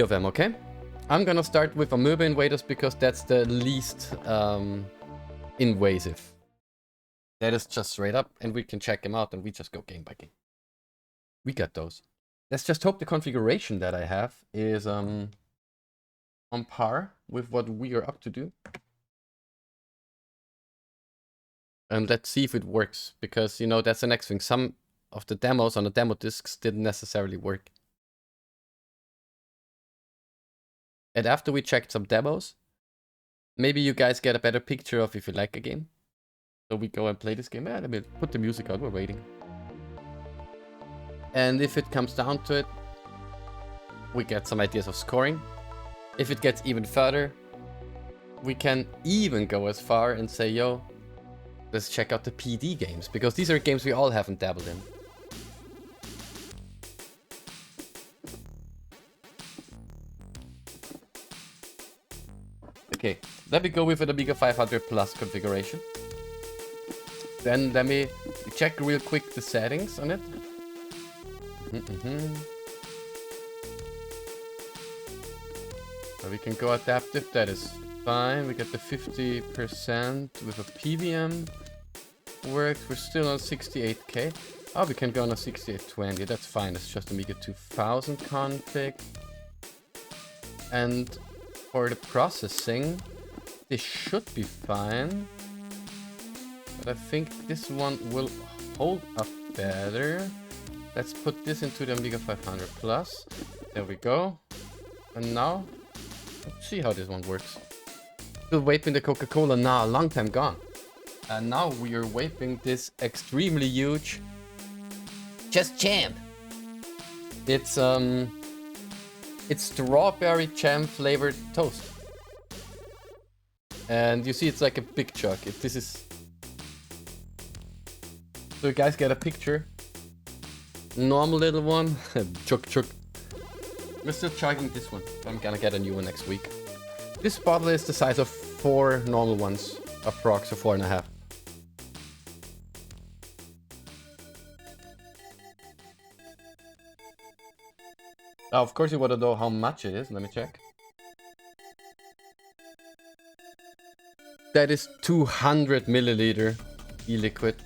of them, okay? I'm gonna start with Amoeba Invaders because that's the least invasive. That is just straight up, and we can check them out, and we just go game by game. We got those. Let's just hope the configuration that I have is on par with what we are up to do. And let's see if it works, because, you know, that's the next thing. Some of the demos on the demo discs didn't necessarily work. And after we checked some demos, maybe you guys get a better picture of if you like a game. So we go and play this game. Let me put the music on, we're waiting. And if it comes down to it, we get some ideas of scoring. If it gets even further, we can even go as far and say, yo, let's check out the PD games, because these are games we all haven't dabbled in. Okay, let me go with an Amiga 500 Plus configuration. Then let me check real quick the settings on it. So we can go adaptive, that is fine. We get the 50% with a PVM. Works, we're still on 68K. Oh, we can go on a 6820, that's fine. It's just Amiga 2000 config. And for the processing, this should be fine. But I think this one will hold up better. Let's put this into the Amiga 500 Plus. There we go. And now, let's see how this one works. Still vaping the Coca-Cola now, a long time gone. And now we are vaping this extremely huge Just Champ. It's strawberry jam flavored toast. And you see it's like a big chug. This is... So you guys get a picture. Normal little one. Chug chug. We're still chugging this one. I'm gonna get a new one next week. This bottle is the size of 4 normal ones. Approx, or 4.5. Now, of course you want to know how much it is. Let me check. That is 200 milliliter e-liquid.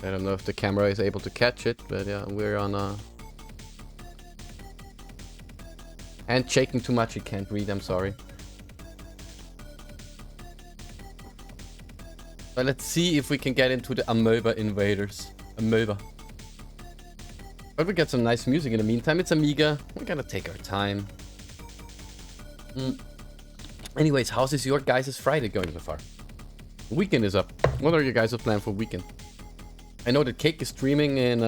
I don't know if the camera is able to catch it, but yeah, we're on a... And shaking too much, you can't read, I'm sorry. But let's see if we can get into the Amoeba Invaders. Amoeba. But we get some nice music in the meantime. It's Amiga. We gotta take our time. Anyways, how's this your guys' Friday going so far? Weekend is up. What are you guys' plans for weekend? I know that Cake is streaming in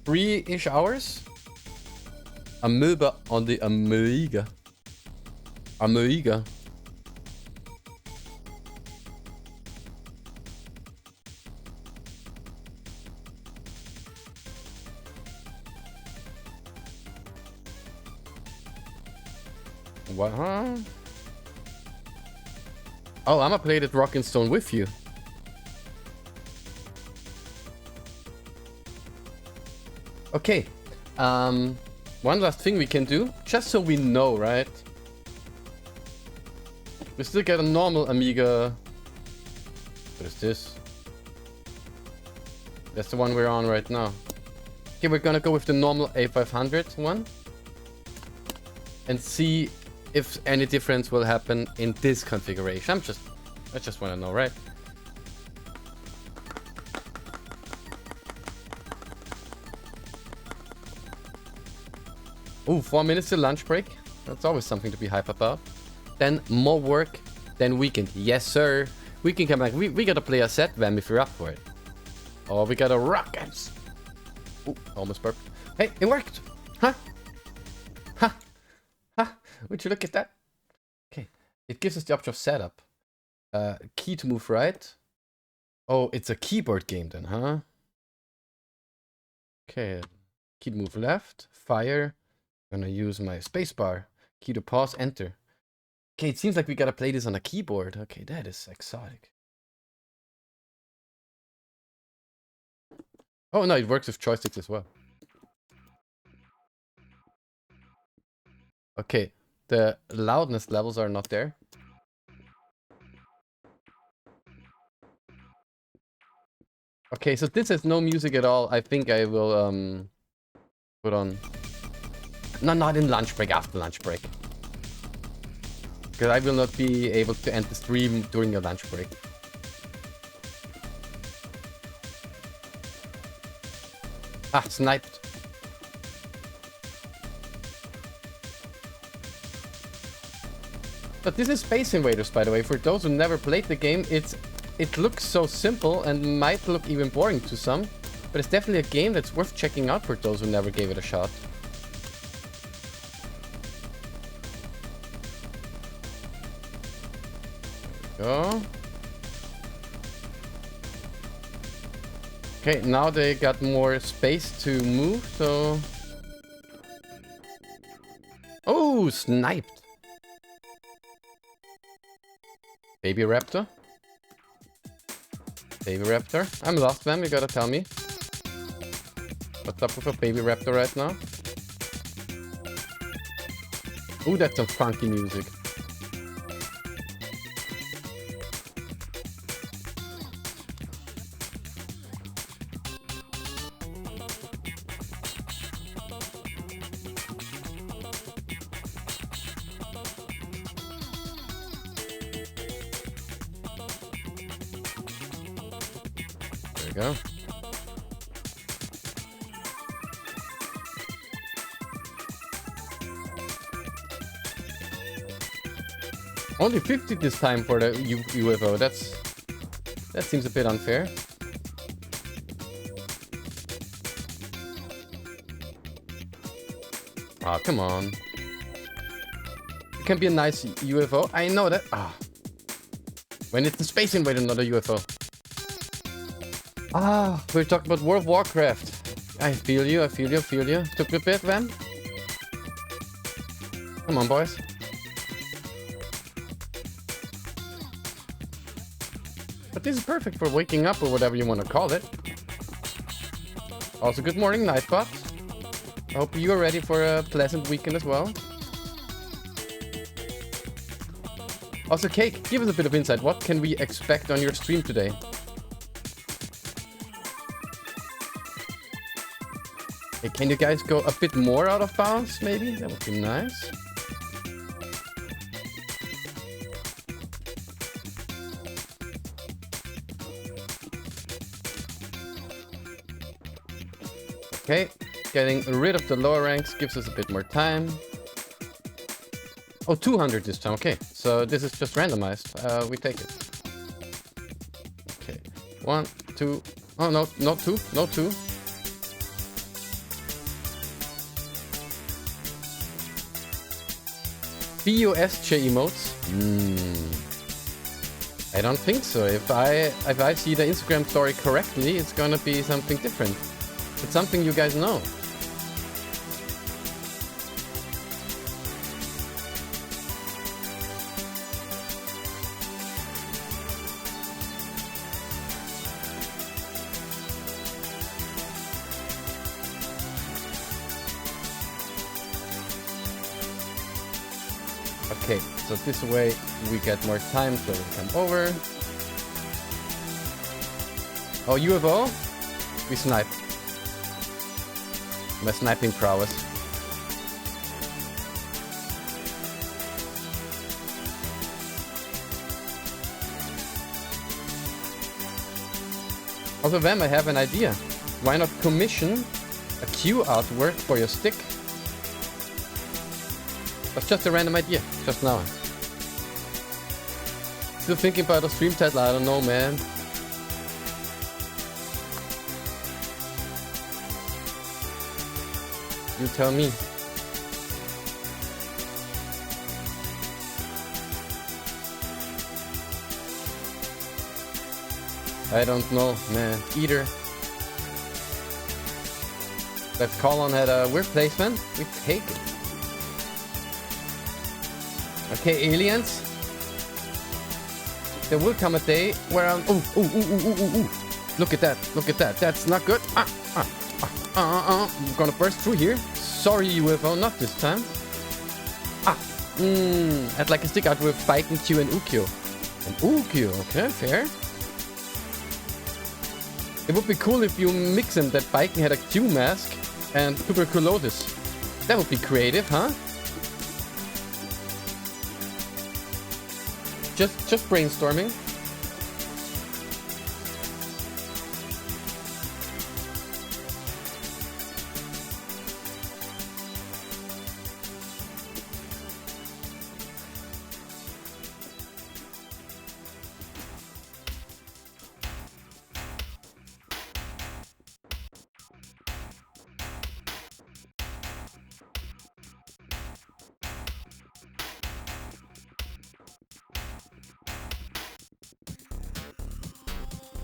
3-ish hours. Amoeba on the Amiga. Amiga. What? Huh? Oh, I'ma play that Rock and Stone with you. Okay. One last thing we can do, just so we know, right? We still get a normal Amiga. What is this? That's the one we're on right now. Okay, we're gonna go with the normal A500 one. And see if any difference will happen in this configuration. I just want to know, right? Ooh, 4 minutes till lunch break. That's always something to be hype about. Then more work, then weekend. Yes, sir. We can come back. We gotta play a set, Vam, if you're up for it. Oh, we gotta rock it. Ooh, almost burped. Hey, it worked. Huh? Huh? Huh? Would you look at that? Okay. It gives us the option of setup. Key to move right. Oh, it's a keyboard game then, huh? Okay. Key to move left. Fire. I'm gonna use my spacebar. Key to pause, enter. Okay, it seems like we gotta play this on a keyboard. Okay, that is exotic. Oh no, it works with joysticks as well. Okay, the loudness levels are not there. Okay, so this has no music at all. I think I will put on... No, not in lunch break, after lunch break. Because I will not be able to end the stream during a lunch break. Ah, sniped. But this is Space Invaders, by the way. For those who never played the game, it looks so simple and might look even boring to some. But it's definitely a game that's worth checking out for those who never gave it a shot. Go. Okay, now they got more space to move, so... Oh, sniped! Baby Raptor? Baby Raptor? I'm lost, man, you gotta tell me. What's up with a Baby Raptor right now? Ooh, that's some funky music. Go. Only 50 this time for the UFO. That seems a bit unfair. Ah, oh, come on. It can be a nice UFO. I know that. Ah. When it's a Space Invader, not a UFO. Ah, we're talking about World of Warcraft. I feel you, I feel you, I feel you. Took me a bit, man. Come on, boys. But this is perfect for waking up or whatever you want to call it. Also, good morning, Nightbot. I hope you are ready for a pleasant weekend as well. Also, Cake, give us a bit of insight. What can we expect on your stream today? Hey, can you guys go a bit more out of bounds, maybe? That would be nice. Okay, getting rid of the lower ranks gives us a bit more time. Oh, 200 this time, okay. So this is just randomized. We take it. Okay, 1, 2. Oh, no, not 2, not 2. BUSJ emotes? I don't think so. If I see the Instagram story correctly, it's gonna be something different. It's something you guys know. Okay, so this way we get more time so we come over. Oh, UFO? We snipe. My sniping prowess. Also, Vam, I have an idea. Why not commission a Q artwork for your stick? That's just a random idea, just now. Still thinking about a stream title, I don't know, man. You tell me. I don't know, man. Either. That Colin had a weird placement. We take it. Okay, aliens. There will come a day where I'm... Ooh. Look at that. Look at that. That's not good. I'm gonna burst through here. Sorry, UFO. Not this time. I'd like a stick out with Biken, Q, and Ukyo. And Ukyo, okay, fair. It would be cool if you mix them, that Biken had a Q mask and tuberculosis. That would be creative, huh? Just brainstorming.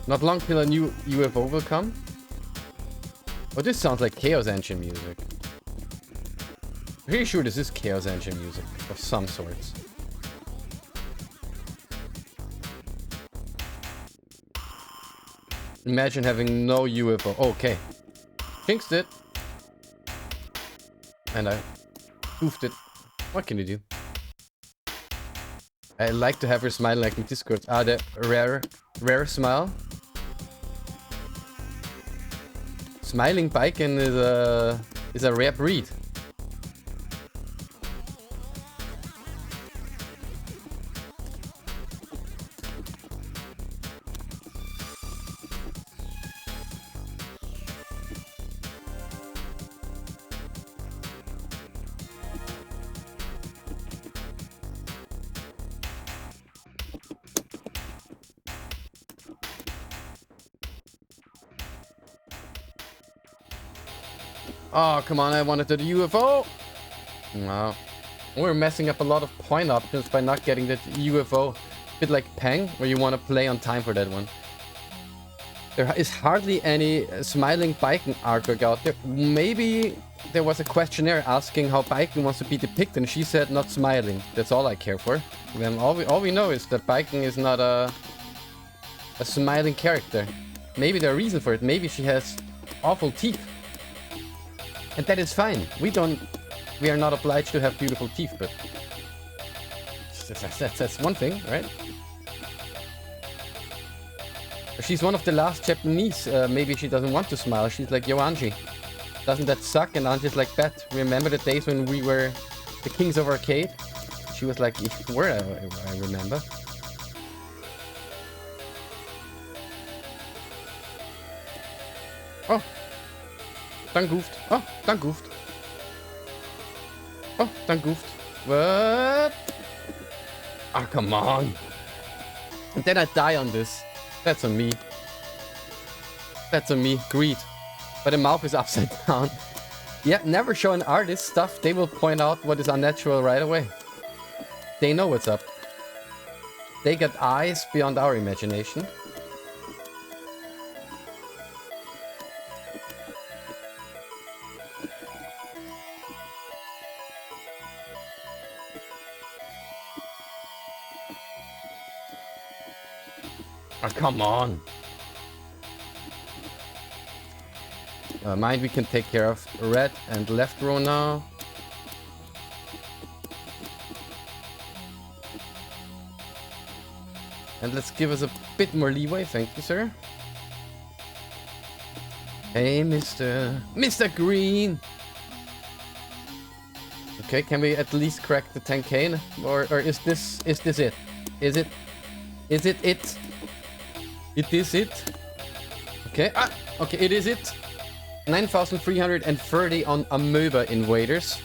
Not long till a new UFO will come. Oh, this sounds like Chaos Engine music. Pretty sure this is Chaos Engine music of some sorts. Imagine having no UFO. Okay. Jinxed it. And I goofed it. What can you do? I like to have her smile like in Discord. Ah, the rare smile. Smiling Biken is a rare breed. Oh, come on, I wanted the UFO! No. We're messing up a lot of point options by not getting the UFO. A bit like Peng, where you want to play on time for that one. There is hardly any smiling Biken artwork out there. Maybe there was a questionnaire asking how Biken wants to be depicted, and she said not smiling. That's all I care for. Then all we know is that Biken is not a smiling character. Maybe there's a reason for it. Maybe she has awful teeth. And that is fine. We are not obliged to have beautiful teeth, but that's one thing, right? She's one of the last Japanese. Maybe she doesn't want to smile. She's like, yo, Anji, doesn't that suck? And Anji's like, bet. Remember the days when we were the kings of arcade? She was like, where I remember. Oh. Done goofed. Oh, done goofed. Oh, done goofed. What? Ah, come on. And then I die on this. That's on me. That's on me. Greed. But the mouth is upside down. Yeah, never show an artist stuff. They will point out what is unnatural right away. They know what's up. They got eyes beyond our imagination. Oh, come on. Mind we can take care of red and left row now. And let's give us a bit more leeway. Thank you, sir. Hey, Mr. Green. Okay, can we at least crack the 10k? Or is this it? Is it it? It is it. Okay. Okay, it is it. 9,330 on Amoeba Invaders.